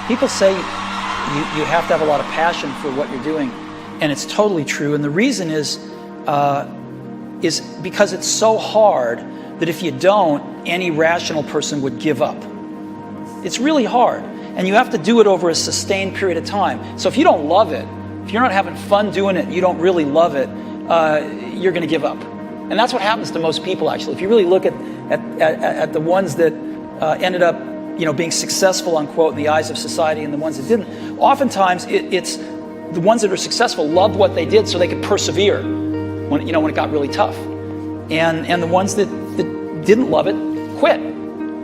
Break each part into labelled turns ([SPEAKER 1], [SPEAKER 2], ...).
[SPEAKER 1] People say you have to have a lot of passion for what you're doing, and it's totally true. And the reason is because it's so hard that if you don't, any rational person would give up. It's really hard, and you have to do it over a sustained period of time. So if you don't love it, if you're not having fun doing it, you don't really love it, you're going to give up. And that's what happens to most people, actually. If you really look at the ones that ended up, being successful, unquote, in the eyes of society, and the ones that didn't, oftentimes it's the ones that are successful loved what they did so they could persevere when it got really tough. And the ones that didn't love it quit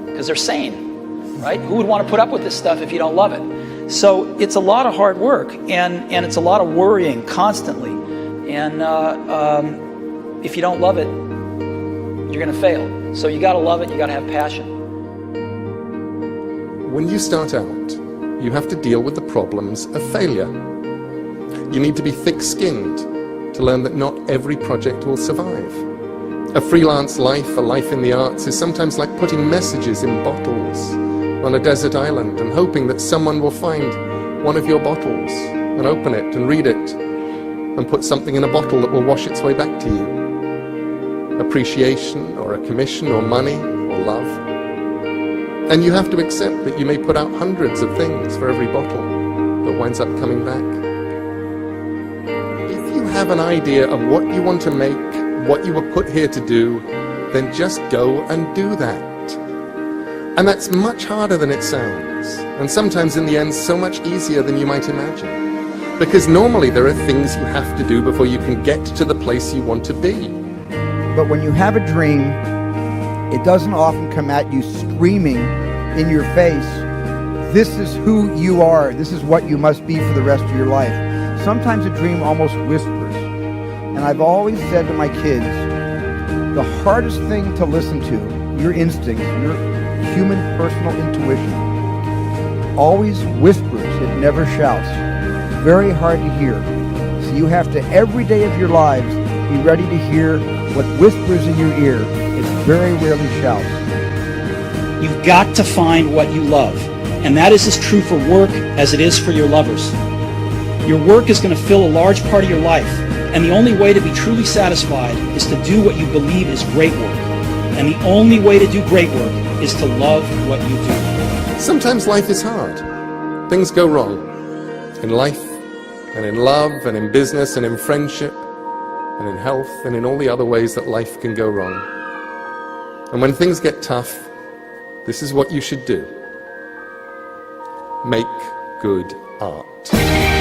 [SPEAKER 1] because they're sane, right? Who would want to put up with this stuff if you don't love it? So it's a lot of hard work, and it's a lot of worrying constantly. And if you don't love it, you're going to fail. So you got to love it. You got to have passion.
[SPEAKER 2] When you start out, you have to deal with the problems of failure. You need to be thick-skinned to learn that not every project will survive. A freelance life, a life in the arts, is sometimes like putting messages in bottles on a desert island and hoping that someone will find one of your bottles and open it and read it and put something in a bottle that will wash its way back to you. Appreciation, or a commission, or money, or love. And you have to accept that you may put out hundreds of things for every bottle that winds up coming back. If you have an idea of what you want to make, what you were put here to do, then just go and do that. And that's much harder than it sounds, and sometimes in the end so much easier than you might imagine. Because normally there are things you have to do before you can get to the place you want to be.
[SPEAKER 3] But when you have a dream, it doesn't often come at you screaming in your face, this is who you are, this is what you must be for the rest of your life. Sometimes a dream almost whispers. And I've always said to my kids, the hardest thing to listen to, your instinct, your human personal intuition, always whispers, it never shouts. Very hard to hear. So you have to, every day of your lives, be ready to hear what whispers in your ear. It very rarely shouts.
[SPEAKER 1] You've got to find what you love. And that is as true for work as it is for your lovers. Your work is going to fill a large part of your life. And the only way to be truly satisfied is to do what you believe is great work. And the only way to do great work is to love what you do.
[SPEAKER 2] Sometimes life is hard. Things go wrong. In life, and in love, and in business, and in friendship, and in health, and in all the other ways that life can go wrong. And when things get tough, this is what you should do. Make good art.